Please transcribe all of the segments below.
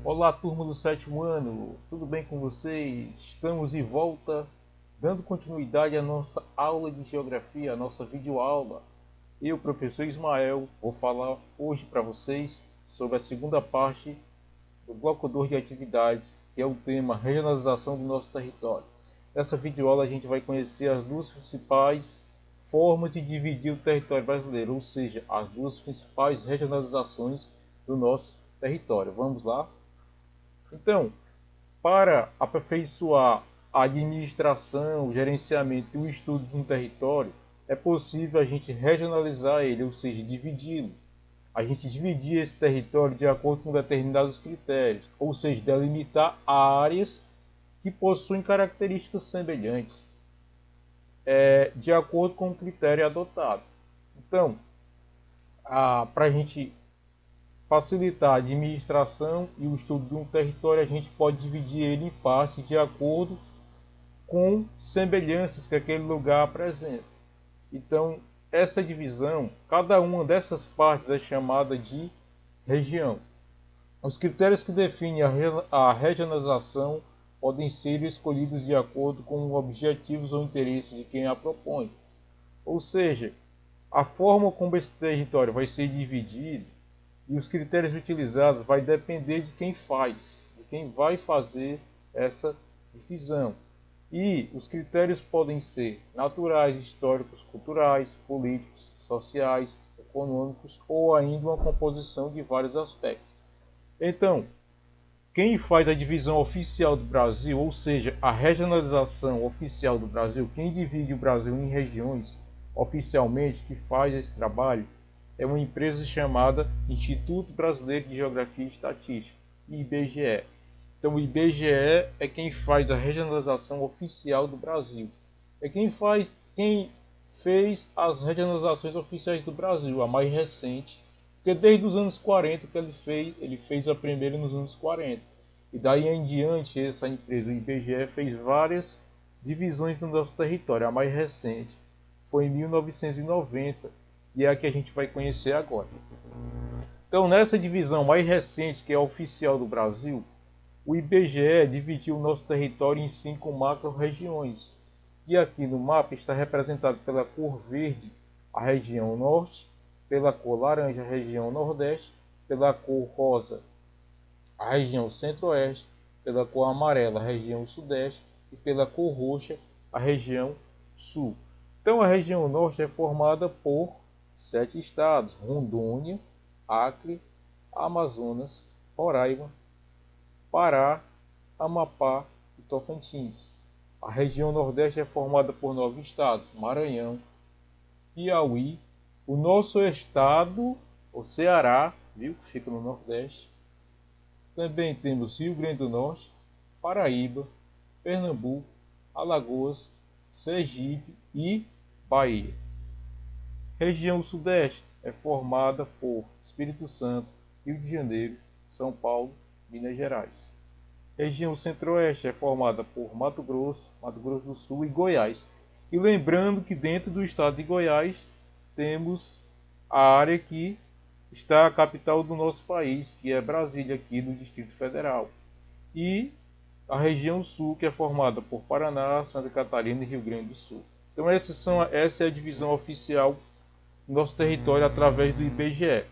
Olá, turma do sétimo ano, tudo bem com vocês? Estamos de volta, dando continuidade à nossa aula de geografia, a nossa videoaula. Eu, professor Ismael, vou falar hoje para vocês sobre a segunda parte do bloco 2 de atividades, que é o tema regionalização do nosso território. Nessa videoaula a gente vai conhecer as duas principais formas de dividir o território brasileiro, ou seja, as duas principais regionalizações do nosso território. Vamos lá? Então, para aperfeiçoar a administração, o gerenciamento e o estudo de um território, é possível a gente regionalizar ele, ou seja, dividi-lo. A gente dividir esse território de acordo com determinados critérios, ou seja, delimitar áreas que possuem características semelhantes, de acordo com o critério adotado. Então, para a gente facilitar a administração e o estudo de um território, a gente pode dividir ele em partes de acordo com semelhanças que aquele lugar apresenta. Então, essa divisão, cada uma dessas partes é chamada de região. Os critérios que definem a regionalização podem ser escolhidos de acordo com objetivos ou interesses de quem a propõe. Ou seja, a forma como esse território vai ser dividido e os critérios utilizados vai depender de quem faz, de quem vai fazer essa divisão. E os critérios podem ser naturais, históricos, culturais, políticos, sociais, econômicos ou ainda uma composição de vários aspectos. Então, quem faz a divisão oficial do Brasil, ou seja, a regionalização oficial do Brasil, quem divide o Brasil em regiões oficialmente, que faz esse trabalho, é uma empresa chamada Instituto Brasileiro de Geografia e Estatística, IBGE. Então, o IBGE é quem faz a regionalização oficial do Brasil. É quem fez as regionalizações oficiais do Brasil, a mais recente, porque desde os anos 40 que ele fez a primeira nos anos 40. E daí em diante, essa empresa, o IBGE, fez várias divisões do nosso território. A mais recente foi em 1990, e é a que a gente vai conhecer agora. Então, nessa divisão mais recente, que é a oficial do Brasil, o IBGE dividiu o nosso território em 5 macro-regiões, que aqui no mapa está representado pela cor verde, a região norte, pela cor laranja, a região nordeste, pela cor rosa, a região centro-oeste, pela cor amarela, a região sudeste e pela cor roxa, a região sul. Então, a região norte é formada por 7 estados: Rondônia, Acre, Amazonas, Roraima, Pará, Amapá e Tocantins. A região Nordeste é formada por 9 estados: Maranhão, Piauí, o nosso estado, o Ceará, viu, que fica no Nordeste. Também temos Rio Grande do Norte, Paraíba, Pernambuco, Alagoas, Sergipe e Bahia. Região Sudeste é formada por Espírito Santo, Rio de Janeiro, São Paulo, Minas Gerais. Região Centro-Oeste é formada por Mato Grosso do Sul e Goiás. E lembrando que dentro do estado de Goiás temos a área que está a capital do nosso país, que é Brasília, aqui no Distrito Federal. E a região Sul, que é formada por Paraná, Santa Catarina e Rio Grande do Sul. Então essa é a divisão oficial do nosso território através do IBGE.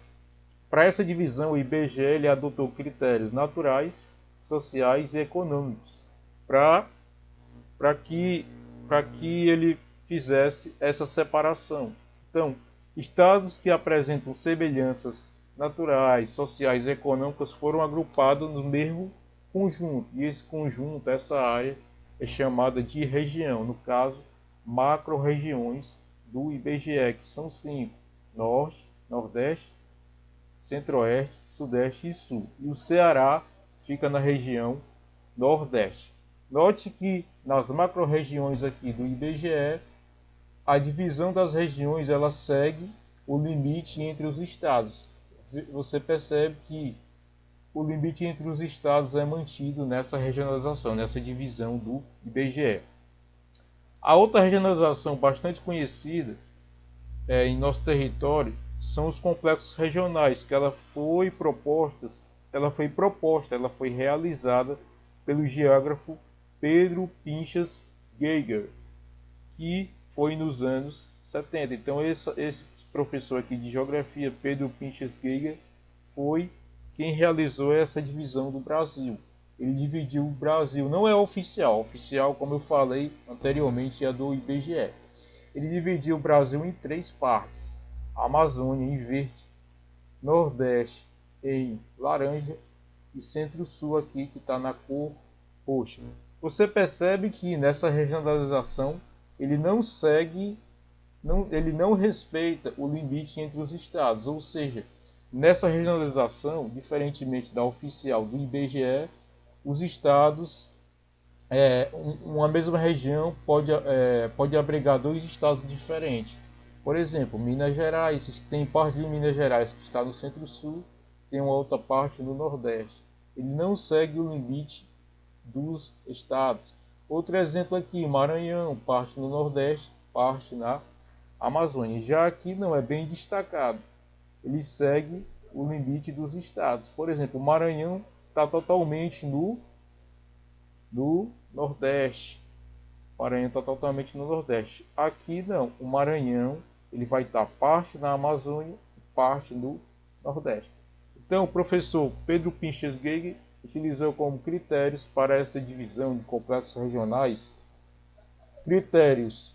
Para essa divisão, o IBGE ele adotou critérios naturais, sociais e econômicos para que ele fizesse essa separação. Então, estados que apresentam semelhanças naturais, sociais e econômicas foram agrupados no mesmo conjunto. E esse conjunto, essa área, é chamada de região, no caso, macro-regiões do IBGE, que são 5: Norte, Nordeste, Centro-Oeste, Sudeste e Sul. E o Ceará fica na região Nordeste. Note que nas macro-regiões aqui do IBGE, a divisão das regiões ela segue o limite entre os estados. Você percebe que o limite entre os estados é mantido nessa regionalização, nessa divisão do IBGE. A outra regionalização bastante conhecida em nosso território são os complexos regionais, que ela foi proposta ela foi proposta, ela foi realizada pelo geógrafo Pedro Pinchas Geiger, que foi nos anos 70. Então esse professor aqui de geografia, Pedro Pinchas Geiger, foi quem realizou essa divisão do Brasil. Ele dividiu o Brasil, não é oficial, como eu falei anteriormente, é do IBGE. Ele dividiu o Brasil em 3 partes: Amazônia em verde, Nordeste em laranja e Centro-Sul aqui que está na cor roxa. Você percebe que nessa regionalização ele não segue, ele não respeita o limite entre os estados, ou seja, nessa regionalização, diferentemente da oficial do IBGE, os estados, uma mesma região pode abrigar 2 estados diferentes. Por exemplo, Minas Gerais, tem parte de Minas Gerais que está no Centro-Sul, tem uma outra parte no Nordeste. Ele não segue o limite dos estados. Outro exemplo aqui, Maranhão, parte no Nordeste, parte na Amazônia. Já aqui não é bem destacado, ele segue o limite dos estados. Por exemplo, o Maranhão está totalmente no Nordeste. O Maranhão está totalmente no Nordeste. Aqui não, o Maranhão ele vai estar parte na Amazônia e parte no Nordeste. Então, o professor Pedro Pinchas Geiger utilizou como critérios para essa divisão de complexos regionais critérios,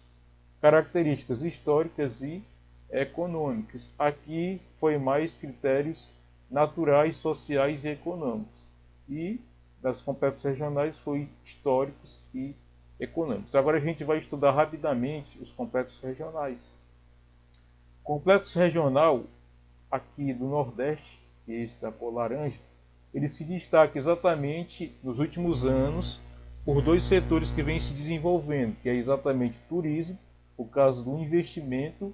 características históricas e econômicas. Aqui foi mais critérios naturais, sociais e econômicos. E das complexos regionais foi históricos e econômicos. Agora a gente vai estudar rapidamente os complexos regionais. O complexo regional aqui do Nordeste, que é esse da cor laranja, ele se destaca exatamente nos últimos anos por 2 setores que vêm se desenvolvendo, que é exatamente o turismo, por causa do investimento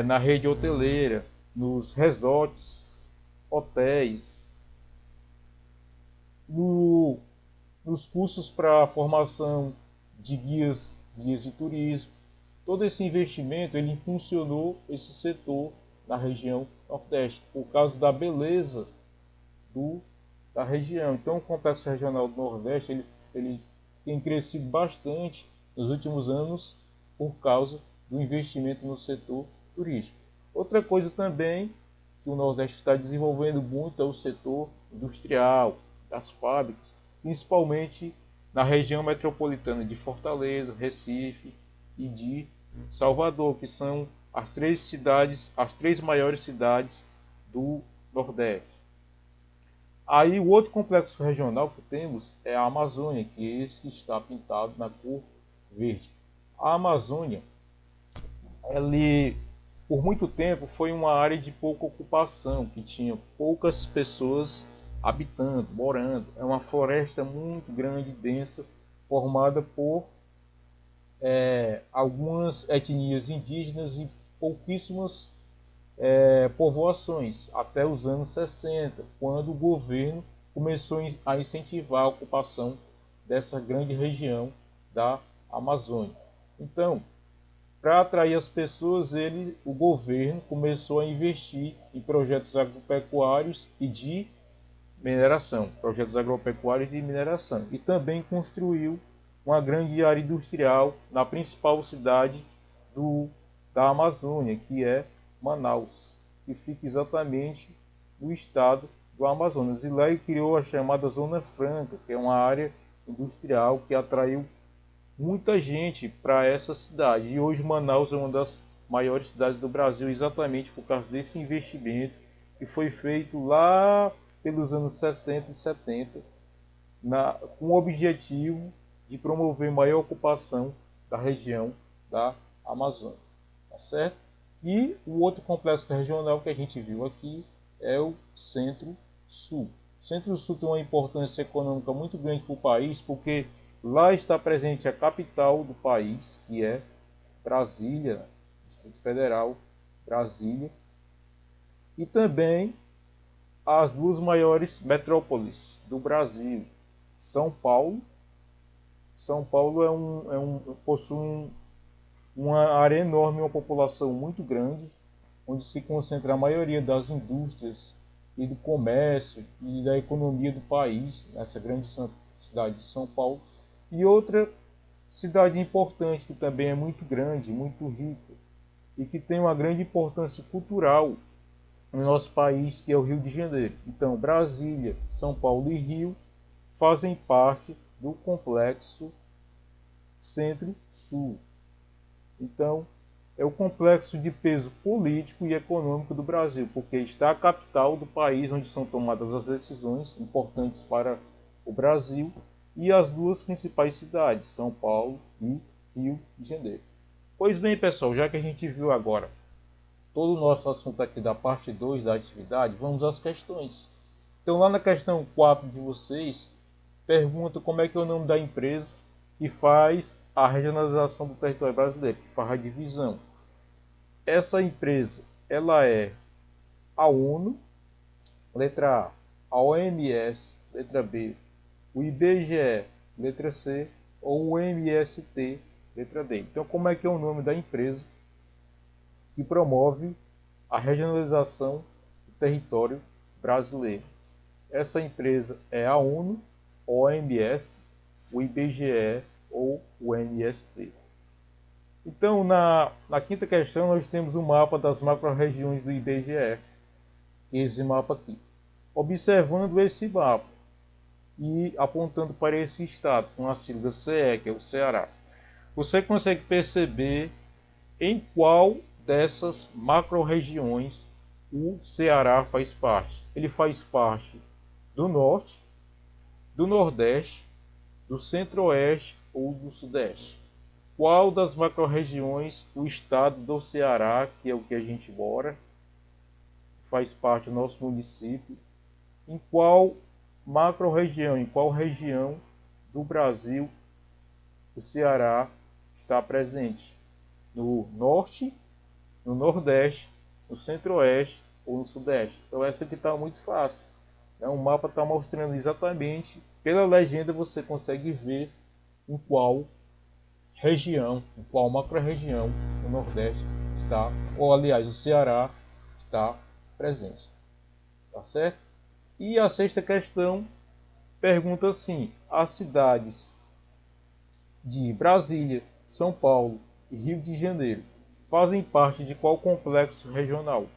na rede hoteleira, nos resorts, hotéis, nos cursos para a formação de guias de turismo. Todo esse investimento ele impulsionou esse setor na região Nordeste, por causa da beleza da região. Então o complexo regional do Nordeste ele tem crescido bastante nos últimos anos por causa do investimento no setor turístico. Outra coisa também que o Nordeste está desenvolvendo muito é o setor industrial, das fábricas, principalmente na região metropolitana de Fortaleza, Recife e de Salvador, que são as 3 maiores cidades do Nordeste. Aí o outro complexo regional que temos é a Amazônia, que é esse que está pintado na cor verde. A Amazônia, por muito tempo foi uma área de pouca ocupação, que tinha poucas pessoas habitando, morando. É uma floresta muito grande, densa, formada por algumas etnias indígenas e pouquíssimas povoações, até os anos 60, quando o governo começou a incentivar a ocupação dessa grande região da Amazônia. Então, para atrair as pessoas, o governo começou a investir em projetos agropecuários e de mineração, e também construiu uma grande área industrial na principal cidade da Amazônia, que é Manaus, que fica exatamente no estado do Amazonas. E lá ele criou a chamada Zona Franca, que é uma área industrial que atraiu muita gente para essa cidade. E hoje Manaus é uma das maiores cidades do Brasil, exatamente por causa desse investimento que foi feito lá pelos anos 60 e 70, com o objetivo de promover maior ocupação da região da Amazônia. Tá certo? E o outro complexo regional que a gente viu aqui é o Centro-Sul. O Centro-Sul tem uma importância econômica muito grande para o país, porque lá está presente a capital do país, que é Brasília, Distrito Federal, Brasília, e também as 2 maiores metrópoles do Brasil, São Paulo. São Paulo possui uma área enorme, uma população muito grande, onde se concentra a maioria das indústrias e do comércio e da economia do país, nessa grande cidade de São Paulo. E outra cidade importante que também é muito grande, muito rica e que tem uma grande importância cultural no nosso país, que é o Rio de Janeiro. Então, Brasília, São Paulo e Rio fazem parte do complexo Centro-Sul. Então, é o complexo de peso político e econômico do Brasil, porque está a capital do país onde são tomadas as decisões importantes para o Brasil e as duas principais cidades, São Paulo e Rio de Janeiro. Pois bem, pessoal, já que a gente viu agora todo o nosso assunto aqui da parte 2 da atividade, vamos às questões. Então, lá na questão 4 de vocês, pergunta como é que é o nome da empresa que faz a regionalização do território brasileiro, que faz a divisão. Essa empresa, ela é a ONU, letra A OMS, letra B, o IBGE, letra C, ou o MST, letra D. Então, como é que é o nome da empresa que promove a regionalização do território brasileiro? Essa empresa é a ONU, OMS, o IBGE ou o MST. Então, na quinta questão, nós temos o mapa das macro-regiões do IBGE, que é esse mapa aqui. Observando esse mapa e apontando para esse estado, com a sigla CE, que é o Ceará, você consegue perceber em qual dessas macro-regiões o Ceará faz parte. Ele faz parte do Norte, do Nordeste, do Centro-Oeste ou do Sudeste. Qual das macro-regiões o estado do Ceará, que é o que a gente mora, faz parte do nosso município? Em qual macro-região, em qual região do Brasil o Ceará está presente? No Norte, no Nordeste, no Centro-Oeste ou no Sudeste? Então essa aqui está muito fácil. O mapa está mostrando exatamente, pela legenda você consegue ver em qual região, em qual macro-região o Nordeste está, ou aliás, o Ceará está presente. Tá certo? E a sexta questão pergunta assim: as cidades de Brasília, São Paulo e Rio de Janeiro fazem parte de qual complexo regional?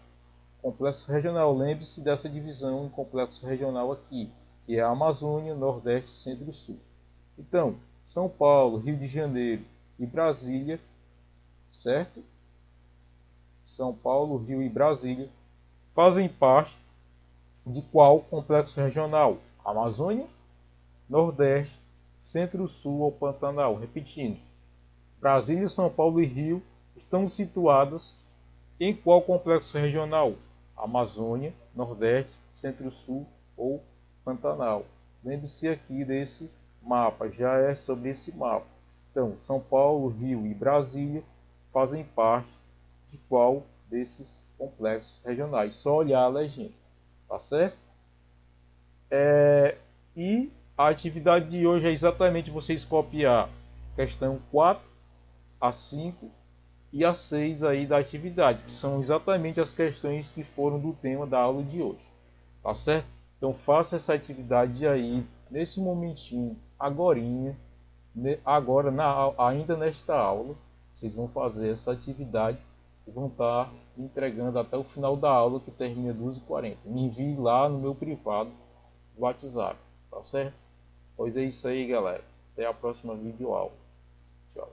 Complexo regional, lembre-se dessa divisão em complexo regional aqui, que é a Amazônia, Nordeste, Centro e Sul. Então, São Paulo, Rio de Janeiro e Brasília, certo? São Paulo, Rio e Brasília fazem parte de qual complexo regional? Amazônia, Nordeste, Centro-Sul ou Pantanal. Repetindo, Brasília, São Paulo e Rio estão situadas em qual complexo regional? Amazônia, Nordeste, Centro-Sul ou Pantanal. Lembre-se aqui desse mapa, já é sobre esse mapa. Então, São Paulo, Rio e Brasília fazem parte de qual desses complexos regionais? Só olhar a legenda, tá certo? E a atividade de hoje é exatamente vocês copiar questão 4, a 5 e a 6 aí da atividade, que são exatamente as questões que foram do tema da aula de hoje, tá certo? Então faça essa atividade aí, nesse momentinho, agorinha, agora ainda nesta aula, vocês vão fazer essa atividade e vão estar entregando até o final da aula, que termina 12h40. Me envie lá no meu privado do WhatsApp, tá certo? Pois é isso aí, galera. Até a próxima videoaula. Tchau.